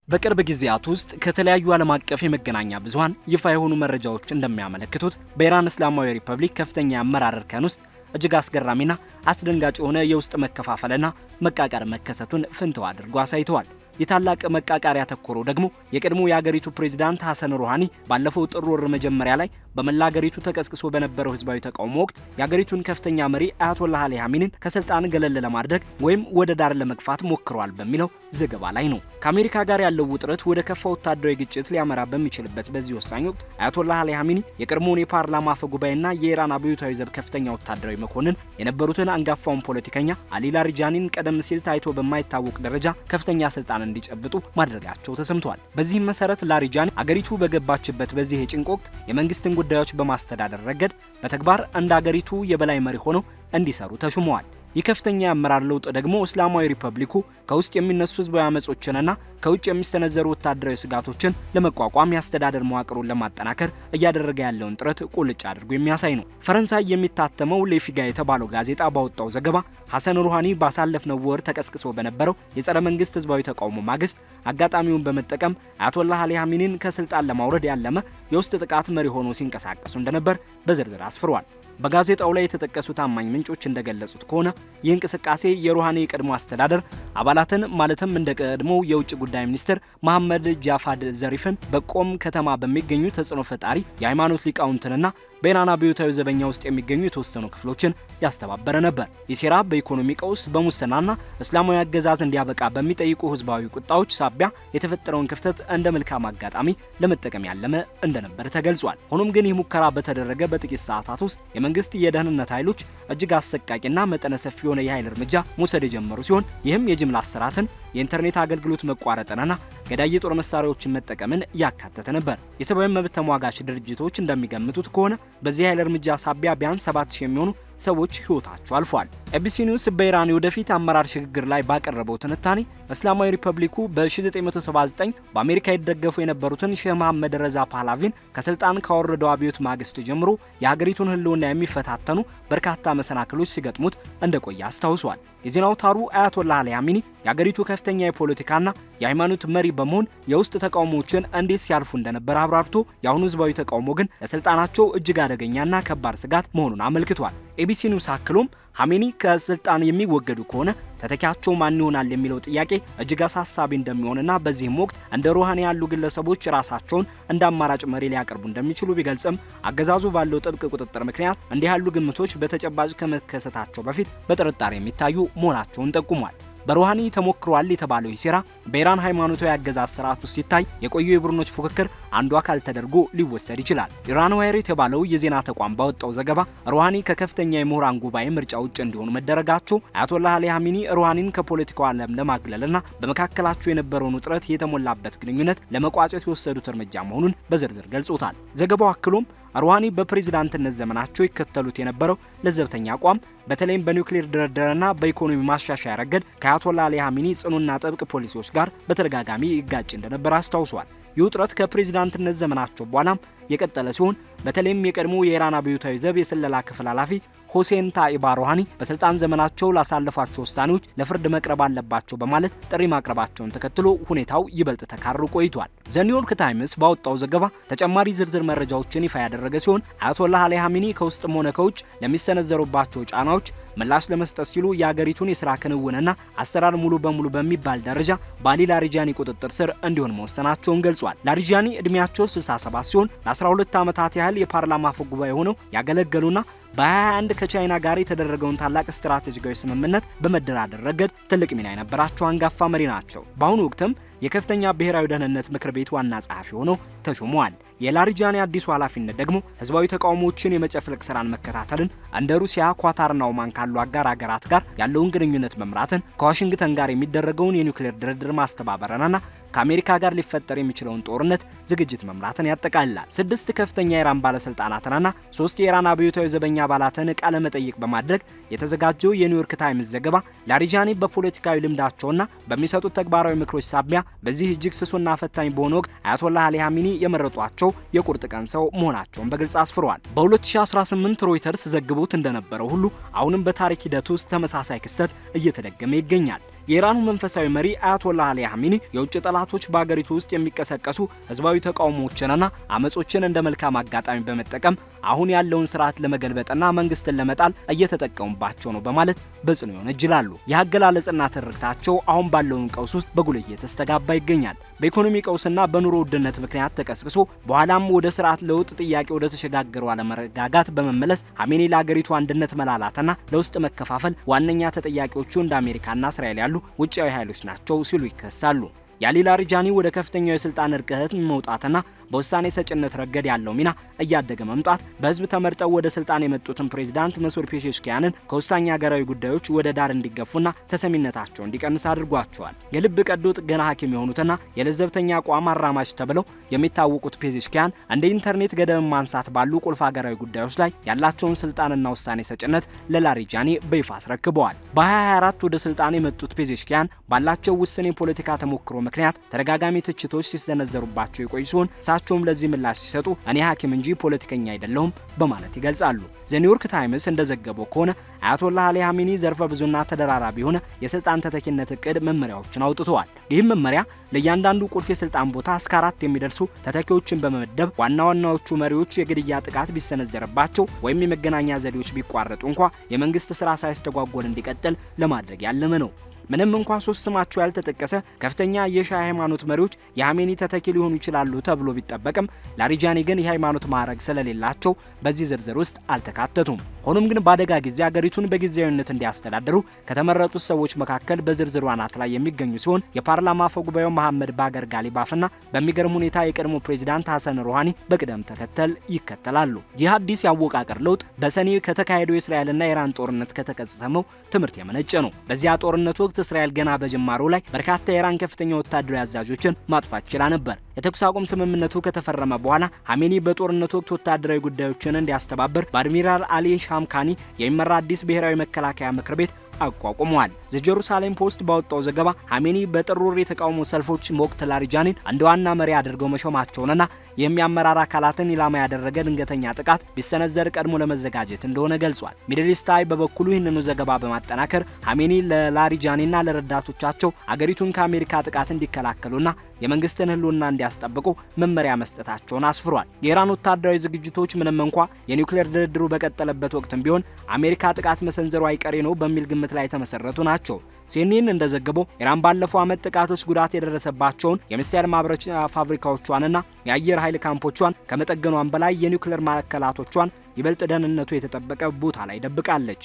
በቅርብ ጊዜያት ውስጥ ከተለያዩ ዓለም አቀፍ የመገናኛ ብዙሃን ይፋ የሆኑ መረጃዎች እንደሚያመለክቱት በኢራን እስላማዊ ሪፐብሊክ ከፍተኛ የአመራር እርከን ውስጥ እጅግ አስገራሚና አስደንጋጭ የሆነ የውስጥ መከፋፈልና መቃቃር መከሰቱን ፍንተው አድርጎ አሳይተዋል። የታላቅ መቃቃር ያተኮረው ደግሞ የቀድሞ የአገሪቱ ፕሬዝዳንት ሐሰን ሩሃኒ ባለፈው ጥር ወር መጀመሪያ ላይ በመላ አገሪቱ ተቀስቅሶ በነበረው ህዝባዊ ተቃውሞ ወቅት የአገሪቱን ከፍተኛ መሪ አያቶላህ አሊ ኻሜኒን ከስልጣን ገለል ለማድረግ ወይም ወደ ዳር ለመግፋት ሞክረዋል በሚለው ዘገባ ላይ ነው። ከአሜሪካ ጋር ያለው ውጥረት ወደ ከፋ ወታደራዊ ግጭት ሊያመራ በሚችልበት በዚህ ወሳኝ ወቅት አያቶላህ አሊ ኻሜኒ የቀድሞውን የፓርላማ አፈ ጉባኤና የኢራን አብዮታዊ ዘብ ከፍተኛ ወታደራዊ መኮንን የነበሩትን አንጋፋውን ፖለቲከኛ አሊ ላሪጃኒን ቀደም ሲል ታይቶ በማይታወቅ ደረጃ ከፍተኛ ስልጣን እንዲጨብጡ ማድረጋቸው ተሰምቷል። በዚህም መሰረት ላሪጃኒ አገሪቱ በገባችበት በዚህ የጭንቅ ወቅት የመንግስትን ጉዳዮች በማስተዳደር ረገድ በተግባር እንደ አገሪቱ የበላይ መሪ ሆነው እንዲሰሩ ተሹመዋል። የከፍተኛ የአመራር ለውጥ ደግሞ እስላማዊ ሪፐብሊኩ ከውስጥ የሚነሱ ህዝባዊ አመጾችንና ከውጭ የሚሰነዘሩ ወታደራዊ ስጋቶችን ለመቋቋም ያስተዳደር መዋቅሩን ለማጠናከር እያደረገ ያለውን ጥረት ቁልጭ አድርጎ የሚያሳይ ነው። ፈረንሳይ የሚታተመው ሌፊጋ የተባለው ጋዜጣ ባወጣው ዘገባ ሐሰን ሩሃኒ ባሳለፍነው ወር ተቀስቅሶ በነበረው የጸረ መንግስት ህዝባዊ ተቃውሞ ማግስት አጋጣሚውን በመጠቀም አያቶላህ አሊ ኻሜኒን ከስልጣን ለማውረድ ያለመ የውስጥ ጥቃት መሪ ሆኖ ሲንቀሳቀሱ እንደነበር በዝርዝር አስፍሯል። በጋዜጣው ላይ የተጠቀሱ ታማኝ ምንጮች እንደገለጹት ከሆነ ይህ እንቅስቃሴ የሩሃኒ የቀድሞ አስተዳደር አባላትን ማለትም እንደ ቀድሞው የውጭ ጉዳይ ሚኒስትር መሐመድ ጃፋድ ዘሪፍን በቆም ከተማ በሚገኙ ተጽዕኖ ፈጣሪ የሃይማኖት ሊቃውንትንና በኢራን አብዮታዊ ዘበኛ ውስጥ የሚገኙ የተወሰኑ ክፍሎችን ያስተባበረ ነበር። የሴራ በኢኮኖሚ ቀውስ በሙስናና እስላማዊ አገዛዝ እንዲያበቃ በሚጠይቁ ህዝባዊ ቁጣዎች ሳቢያ የተፈጠረውን ክፍተት እንደ መልካም አጋጣሚ ለመጠቀም ያለመ እንደነበር ተገልጿል። ሆኖም ግን ይህ ሙከራ በተደረገ በጥቂት ሰዓታት ውስጥ የመንግስት የደህንነት ኃይሎች እጅግ አሰቃቂና መጠነ ሰፊ የሆነ የኃይል እርምጃ መውሰድ የጀመሩ ሲሆን ይህም የጅምላ እስራትን፣ የኢንተርኔት አገልግሎት መቋረጥንና ገዳይ የጦር መሳሪያዎችን መጠቀምን ያካተተ ነበር። የሰብአዊ መብት ተሟጋች ድርጅቶች እንደሚገምቱት ከሆነ በዚህ ኃይል እርምጃ ሳቢያ ቢያንስ 7000 የሚሆኑ ሰዎች ህይወታቸው አልፏል። ኤቢሲ ኒውስ በኢራን ወደፊት አመራር ሽግግር ላይ ባቀረበው ትንታኔ እስላማዊ ሪፐብሊኩ በ1979 በአሜሪካ ይደገፉ የነበሩትን ሼህ መሐመድ ረዛ ፓህላቪን ከስልጣን ካወረደው አብዮት ማግስት ጀምሮ የሀገሪቱን ህልውና የሚፈታተኑ በርካታ መሰናክሎች ሲገጥሙት እንደቆየ አስታውሷል። የዜና አውታሩ አያቶላህ አሊ ኻሜኒ የሀገሪቱ ከፍተኛ የፖለቲካና የሃይማኖት መሪ በመሆን የውስጥ ተቃውሞዎችን እንዴት ሲያልፉ እንደነበር አብራርቶ የአሁኑ ህዝባዊ ተቃውሞ ግን ለስልጣናቸው እጅግ አደገኛና ከባድ ስጋት መሆኑን አመልክቷል። ኤቢሲ ኒውስ አክሎም ኻሜኒ ከስልጣን የሚወገዱ ከሆነ ተተኪያቸው ማን ይሆናል የሚለው ጥያቄ እጅግ አሳሳቢ እንደሚሆንና በዚህም ወቅት እንደ ሩሃኒ ያሉ ግለሰቦች ራሳቸውን እንደ አማራጭ መሪ ሊያቀርቡ እንደሚችሉ ቢገልጽም አገዛዙ ባለው ጥብቅ ቁጥጥር ምክንያት እንዲህ ያሉ ግምቶች በተጨባጭ ከመከሰታቸው በፊት በጥርጣሬ የሚታዩ መሆናቸውን ጠቁሟል። በሩሃኒ ተሞክሯል የተባለው ሴራ በኢራን ሃይማኖታዊ አገዛዝ ስርዓት ውስጥ ሲታይ የቆዩ የቡድኖች ፉክክር አንዱ አካል ተደርጎ ሊወሰድ ይችላል። ኢራን ዋይር የተባለው የዜና ተቋም ባወጣው ዘገባ ሩሃኒ ከከፍተኛ የምሁራን ጉባኤ ምርጫ ውጭ እንዲሆኑ መደረጋቸው አያቶላህ አሊ ኻሜኒ ሩሃኒን ከፖለቲካው ዓለም ለማግለልና በመካከላቸው የነበረውን ውጥረት የተሞላበት ግንኙነት ለመቋጨት የወሰዱት እርምጃ መሆኑን በዝርዝር ገልጾታል። ዘገባው አክሎም ሩሃኒ በፕሬዝዳንትነት ዘመናቸው ይከተሉት የነበረው ለዘብተኛ አቋም በተለይም በኒውክሌር ድርድርና በኢኮኖሚ ማሻሻያ ረገድ ከአያቶላህ አሊ ኻሜኒ ጽኑና ጥብቅ ፖሊሲዎች ጋር በተደጋጋሚ ይጋጭ እንደነበር አስታውሷል። ይህ ውጥረት ከፕሬዝዳንትነት ዘመናቸው በኋላም የቀጠለ ሲሆን በተለይም የቀድሞ የኢራን አብዮታዊ ዘብ የስለላ ክፍል ኃላፊ ሁሴን ታኢባ ሩሃኒ በስልጣን ዘመናቸው ላሳለፏቸው ውሳኔዎች ለፍርድ መቅረብ አለባቸው በማለት ጥሪ ማቅረባቸውን ተከትሎ ሁኔታው ይበልጥ ተካርሮ ቆይቷል። ዘ ኒውዮርክ ታይምስ ባወጣው ዘገባ ተጨማሪ ዝርዝር መረጃዎችን ይፋ ያደረገ ሲሆን አያቶላህ አሊ ኻሜኒ ከውስጥም ሆነ ከውጭ ለሚሰነዘሩባቸው ጫናዎች ምላሽ ለመስጠት ሲሉ የአገሪቱን የሥራ ክንውንና አሰራር ሙሉ በሙሉ በሚባል ደረጃ በአሊ ላሪጃኒ ቁጥጥር ስር እንዲሆን መወሰናቸውን ገልጿል። ላሪጃኒ ዕድሜያቸው 67 ሲሆን ለ12 ዓመታት ያህል የፓርላማ አፈ ጉባኤ ሆነው ያገለገሉና በ21 ከቻይና ጋር የተደረገውን ታላቅ ስትራቴጂካዊ ስምምነት በመደራደር ረገድ ትልቅ ሚና የነበራቸው አንጋፋ መሪ ናቸው። በአሁኑ ወቅትም የከፍተኛ ብሔራዊ ደህንነት ምክር ቤት ዋና ጸሐፊ ሆነው ተሾመዋል። የላሪጃኒ አዲሱ ኃላፊነት ደግሞ ህዝባዊ ተቃውሞዎችን የመጨፍለቅ ስራን መከታተልን፣ እንደ ሩሲያ፣ ኳታርና ኦማን ካሉ አጋር ሀገራት ጋር ያለውን ግንኙነት መምራትን፣ ከዋሽንግተን ጋር የሚደረገውን የኒውክሌር ድርድር ማስተባበርንና ከአሜሪካ ጋር ሊፈጠር የሚችለውን ጦርነት ዝግጅት መምራትን ያጠቃልላል። 6 ከፍተኛ የኢራን ባለስልጣናትንና 3 የኢራን አብዮታዊ ዘበኛ አባላትን ቃለ መጠይቅ በማድረግ የተዘጋጀው የኒውዮርክ ታይምስ ዘገባ ላሪጃኒ በፖለቲካዊ ልምዳቸውና በሚሰጡት ተግባራዊ ምክሮች ሳቢያ በዚህ እጅግ ስሱና ፈታኝ በሆነ ወቅት አያቶላህ አሊ ኻሜኒ የመረጧቸው የቁርጥ ቀን ሰው መሆናቸውን በግልጽ አስፍረዋል። በ2018 ሮይተርስ ዘግቦት እንደነበረው ሁሉ አሁንም በታሪክ ሂደት ውስጥ ተመሳሳይ ክስተት እየተደገመ ይገኛል። የኢራኑ መንፈሳዊ መሪ አያቶላህ አሊ ኻሜኒ የውጭ ጠላቶች በአገሪቱ ውስጥ የሚቀሰቀሱ ህዝባዊ ተቃውሞዎችንና አመጾችን እንደ መልካም አጋጣሚ በመጠቀም አሁን ያለውን ስርዓት ለመገልበጥና መንግስትን ለመጣል እየተጠቀሙባቸው ነው በማለት በጽኑ ይወነጅላሉ። የአገላለጽና ትርክታቸው አሁን ባለው ቀውስ ውስጥ በጉልህ እየተስተጋባ ይገኛል። በኢኮኖሚ ቀውስና በኑሮ ውድነት ምክንያት ተቀስቅሶ በኋላም ወደ ስርዓት ለውጥ ጥያቄ ወደ ተሸጋገረው አለመረጋጋት በመመለስ ኻሜኒ ለአገሪቱ አንድነት መላላትና ለውስጥ መከፋፈል ዋነኛ ተጠያቂዎቹ እንደ አሜሪካና እስራኤል ያሉ ውጫዊ ኃይሎች ናቸው ሲሉ ይከሳሉ። የአሊ ላሪጃኒ ወደ ከፍተኛው የስልጣን እርቀት መውጣትና በውሳኔ ሰጭነት ረገድ ያለው ሚና እያደገ መምጣት በህዝብ ተመርጠው ወደ ስልጣን የመጡትን ፕሬዝዳንት መስዑድ ፔዜሽኪያንን ከውሳኔ ሀገራዊ ጉዳዮች ወደ ዳር እንዲገፉና ተሰሚነታቸው እንዲቀንስ አድርጓቸዋል። የልብ ቀዶ ጥገና ሐኪም የሆኑትና የለዘብተኛ አቋም አራማጅ ተብለው የሚታወቁት ፔዜሽኪያን እንደ ኢንተርኔት ገደብ ማንሳት ባሉ ቁልፍ ሀገራዊ ጉዳዮች ላይ ያላቸውን ስልጣንና ውሳኔ ሰጭነት ለላሪጃኒ በይፋ አስረክበዋል። በ2024 ወደ ስልጣን የመጡት ፔዜሽኪያን ባላቸው ውስን የፖለቲካ ተሞክሮ ምክንያት ተደጋጋሚ ትችቶች ሲሰነዘሩባቸው የቆዩ ሲሆን እሳቸውም ለዚህ ምላሽ ሲሰጡ እኔ ሐኪም እንጂ ፖለቲከኛ አይደለሁም በማለት ይገልጻሉ። ዘኒውዮርክ ታይምስ እንደዘገበው ከሆነ አያቶላህ አሊ ኻሜኒ ዘርፈ ብዙና ተደራራቢ የሆነ የስልጣን ተተኪነት እቅድ መመሪያዎችን አውጥተዋል። ይህም መመሪያ ለእያንዳንዱ ቁልፍ የስልጣን ቦታ እስከ 4 የሚደርሱ ተተኪዎችን በመመደብ ዋና ዋናዎቹ መሪዎች የግድያ ጥቃት ቢሰነዘርባቸው ወይም የመገናኛ ዘዴዎች ቢቋረጡ እንኳ የመንግስት ስራ ሳይስተጓጎል እንዲቀጥል ለማድረግ ያለመ ነው። ምንም እንኳን ሶስት ስማቸው ያልተጠቀሰ ከፍተኛ የሺዓ ሃይማኖት መሪዎች የኻሜኒ ተተኪ ሊሆኑ ይችላሉ ተብሎ ቢጠበቅም ላሪጃኒ ግን የሃይማኖት ማዕረግ ስለሌላቸው በዚህ ዝርዝር ውስጥ አልተካተቱም። ሆኖም ግን በአደጋ ጊዜ አገሪቱን በጊዜያዊነት እንዲያስተዳድሩ ከተመረጡት ሰዎች መካከል በዝርዝሩ አናት ላይ የሚገኙ ሲሆን የፓርላማ አፈ ጉባኤው መሐመድ ባገር ጋሊባፍና በሚገርም ሁኔታ የቀድሞ ፕሬዝዳንት ሐሰን ሩሃኒ በቅደም ተከተል ይከተላሉ። ይህ አዲስ የአወቃቀር ለውጥ በሰኔ ከተካሄደው የእስራኤልና የኢራን ጦርነት ከተቀሰመው ትምህርት የመነጨ ነው። በዚያ ጦርነት ወቅት እስራኤል ገና በጅማሮ ላይ በርካታ የኢራን ከፍተኛ ወታደራዊ አዛዦችን ማጥፋት ችላ ነበር። የተኩስ አቁም ስምምነቱ ከተፈረመ በኋላ ኻሜኒ በጦርነቱ ወቅት ወታደራዊ ጉዳዮችን እንዲያስተባብር በአድሚራል አሊ ሻምካኒ የሚመራ አዲስ ብሔራዊ መከላከያ ምክር ቤት አቋቁመዋል። ዘጀሩሳሌም ፖስት ባወጣው ዘገባ ኻሜኒ በጥር ወር የተቃውሞ ሰልፎች ወቅት ላሪጃኒን እንደ ዋና መሪ አድርገው መሾማቸውንና የሚያመራር አካላትን ኢላማ ያደረገ ድንገተኛ ጥቃት ቢሰነዘር ቀድሞ ለመዘጋጀት እንደሆነ ገልጿል። ሚድል ኢስት አይ በበኩሉ ይህንኑ ዘገባ በማጠናከር ኻሜኒ ለላሪጃኒና ለረዳቶቻቸው አገሪቱን ከአሜሪካ ጥቃት እንዲከላከሉና የመንግስትን ህልውና እንዲያስጠብቁ መመሪያ መስጠታቸውን አስፍሯል። የኢራን ወታደራዊ ዝግጅቶች ምንም እንኳ የኒውክሌር ድርድሩ በቀጠለበት ወቅትም ቢሆን አሜሪካ ጥቃት መሰንዘሩ አይቀሬ ነው በሚል ግምት ላይ የተመሰረቱ ናቸው። ሲኤንኤን እንደዘገበው ኢራን ባለፈው ዓመት ጥቃቶች ጉዳት የደረሰባቸውን የሚሳኤል ማምረቻ ፋብሪካዎቿንና የአየር ኃይል ካምፖቿን ከመጠገኗን በላይ የኒውክሌር ማዕከላቶቿን ይበልጥ ደህንነቱ የተጠበቀ ቦታ ላይ ደብቃለች።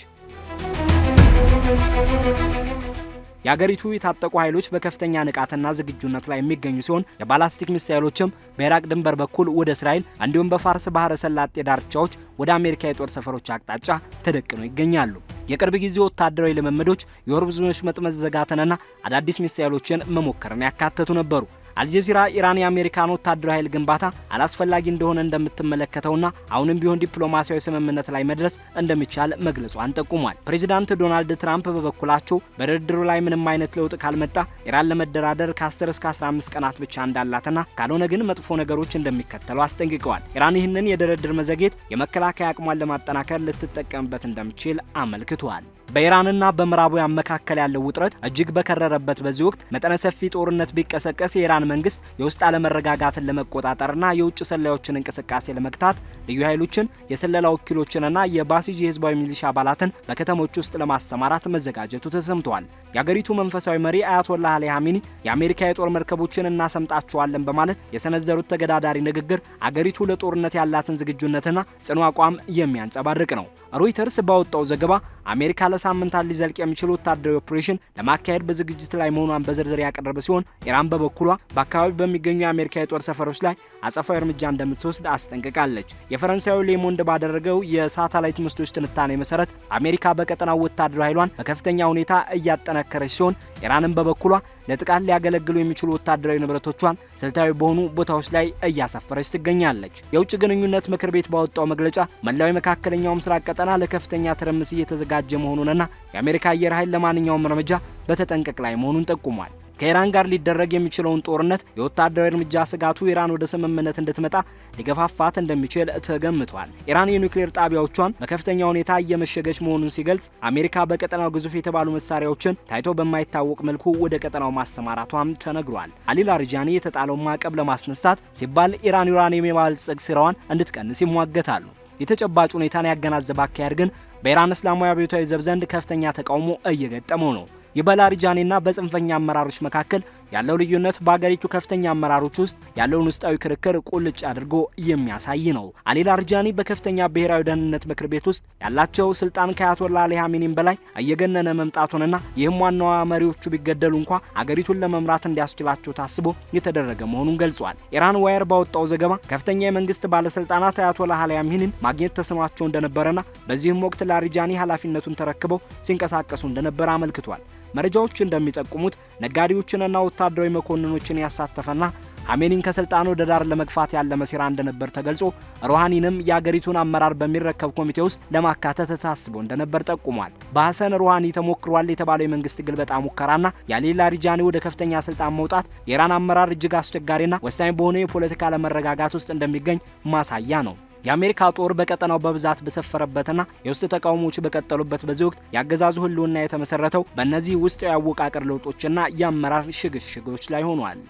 የአገሪቱ የታጠቁ ኃይሎች በከፍተኛ ንቃትና ዝግጁነት ላይ የሚገኙ ሲሆን የባላስቲክ ሚሳኤሎችም በኢራቅ ድንበር በኩል ወደ እስራኤል እንዲሁም በፋርስ ባህረ ሰላጤ ዳርቻዎች ወደ አሜሪካ የጦር ሰፈሮች አቅጣጫ ተደቅነው ይገኛሉ። የቅርብ ጊዜ ወታደራዊ ልምምዶች የሆርሙዝ ወሽመጥ መዘጋትንና አዳዲስ ሚሳኤሎችን መሞከርን ያካተቱ ነበሩ። አልጀዚራ ኢራን የአሜሪካን ወታደራዊ ኃይል ግንባታ አላስፈላጊ እንደሆነ እንደምትመለከተውና አሁንም ቢሆን ዲፕሎማሲያዊ ስምምነት ላይ መድረስ እንደሚቻል መግለጿን ጠቁሟል። ፕሬዚዳንት ዶናልድ ትራምፕ በበኩላቸው በድርድሩ ላይ ምንም አይነት ለውጥ ካልመጣ ኢራን ለመደራደር ከ10 እስከ 15 ቀናት ብቻ እንዳላትና ካልሆነ ግን መጥፎ ነገሮች እንደሚከተሉ አስጠንቅቀዋል። ኢራን ይህንን የድርድር መዘግየት የመከላከያ አቅሟን ለማጠናከር ልትጠቀምበት እንደምትችል አመልክቷል። በኢራንና በምዕራባውያን መካከል ያለው ውጥረት እጅግ በከረረበት በዚህ ወቅት መጠነ ሰፊ ጦርነት ቢቀሰቀስ የኢራን መንግስት የውስጥ አለመረጋጋትን ለመቆጣጠርና የውጭ ሰላዮችን እንቅስቃሴ ለመግታት ልዩ ኃይሎችን፣ የስለላ ወኪሎችንና የባሲጅ የህዝባዊ ሚሊሻ አባላትን በከተሞች ውስጥ ለማሰማራት መዘጋጀቱ ተሰምቷል። የአገሪቱ መንፈሳዊ መሪ አያቶላህ አሊ ኻሜኒ የአሜሪካ የጦር መርከቦችን እናሰምጣቸዋለን በማለት የሰነዘሩት ተገዳዳሪ ንግግር አገሪቱ ለጦርነት ያላትን ዝግጁነትና ጽኑ አቋም የሚያንጸባርቅ ነው። ሮይተርስ ባወጣው ዘገባ አሜሪካ ለሳምንታት ሊዘልቅ የሚችል ወታደራዊ ኦፕሬሽን ለማካሄድ በዝግጅት ላይ መሆኗን በዝርዝር ያቀረበ ሲሆን ኢራን በበኩሏ በአካባቢው በሚገኙ የአሜሪካ የጦር ሰፈሮች ላይ አጸፋዊ እርምጃ እንደምትወስድ አስጠንቅቃለች። የፈረንሳዩ ሌሞንድ ባደረገው የሳተላይት ምስሎች ትንታኔ መሰረት አሜሪካ በቀጠናው ወታደራዊ ኃይሏን በከፍተኛ ሁኔታ እያጠናከረች ሲሆን ኢራንን በበኩሏ ለጥቃት ሊያገለግሉ የሚችሉ ወታደራዊ ንብረቶቿን ስልታዊ በሆኑ ቦታዎች ላይ እያሰፈረች ትገኛለች። የውጭ ግንኙነት ምክር ቤት ባወጣው መግለጫ መላው የመካከለኛው ምስራቅ ቀጠና ለከፍተኛ ትርምስ እየተዘጋጀ መሆኑንና የአሜሪካ አየር ኃይል ለማንኛውም እርምጃ በተጠንቀቅ ላይ መሆኑን ጠቁሟል። ከኢራን ጋር ሊደረግ የሚችለውን ጦርነት የወታደራዊ እርምጃ ስጋቱ ኢራን ወደ ስምምነት እንድትመጣ ሊገፋፋት እንደሚችል ተገምቷል። ኢራን የኒውክሌር ጣቢያዎቿን በከፍተኛ ሁኔታ እየመሸገች መሆኑን ሲገልጽ፣ አሜሪካ በቀጠናው ግዙፍ የተባሉ መሳሪያዎችን ታይቶ በማይታወቅ መልኩ ወደ ቀጠናው ማስተማራቷም ተነግሯል። አሊ ላሪጃኒ የተጣለውን ማዕቀብ ለማስነሳት ሲባል ኢራን ዩራኒየም የማበልጸግ ስራዋን እንድትቀንስ ይሟገታሉ። የተጨባጭ ሁኔታን ያገናዘበ አካሄድ ግን በኢራን እስላማዊ አብዮታዊ ዘብ ዘንድ ከፍተኛ ተቃውሞ እየገጠመው ነው። የበላሪጃኒና በጽንፈኛ አመራሮች መካከል ያለው ልዩነት በአገሪቱ ከፍተኛ አመራሮች ውስጥ ያለውን ውስጣዊ ክርክር ቁልጭ አድርጎ የሚያሳይ ነው። አሊ ላሪጃኒ በከፍተኛ ብሔራዊ ደህንነት ምክር ቤት ውስጥ ያላቸው ስልጣን ከአያቶላ አሊ ኻሜኒም በላይ እየገነነ መምጣቱንና ይህም ዋናዋ መሪዎቹ ቢገደሉ እንኳ አገሪቱን ለመምራት እንዲያስችላቸው ታስቦ የተደረገ መሆኑን ገልጿል። ኢራን ዋየር ባወጣው ዘገባ ከፍተኛ የመንግስት ባለስልጣናት አያቶላ አሊ ኻሜኒን ማግኘት ተስኗቸው እንደነበረና በዚህም ወቅት ላሪጃኒ ኃላፊነቱን ተረክበው ሲንቀሳቀሱ እንደነበር አመልክቷል። መረጃዎች እንደሚጠቁሙት ነጋዴዎችንና ወታደራዊ መኮንኖችን ያሳተፈና ኻሜኒን ከስልጣኑ ወደ ዳር ለመግፋት ያለመ ሴራ እንደነበር ተገልጾ ሩሃኒንም የአገሪቱን አመራር በሚረከብ ኮሚቴ ውስጥ ለማካተት ታስቦ እንደነበር ጠቁሟል። በሐሰን ሩሃኒ ተሞክሯል የተባለው የመንግስት ግልበጣ ሙከራና የአሊ ላሪጃኒ ወደ ከፍተኛ ስልጣን መውጣት የኢራን አመራር እጅግ አስቸጋሪና ወሳኝ በሆነ የፖለቲካ አለመረጋጋት ውስጥ እንደሚገኝ ማሳያ ነው። የአሜሪካ ጦር በቀጠናው በብዛት በሰፈረበትና የውስጥ ተቃውሞዎች በቀጠሉበት በዚህ ወቅት የአገዛዙ ህልውና የተመሰረተው በእነዚህ ውስጥ የአወቃቀር ለውጦችና የአመራር ሽግሽጎች ላይ ሆኗል።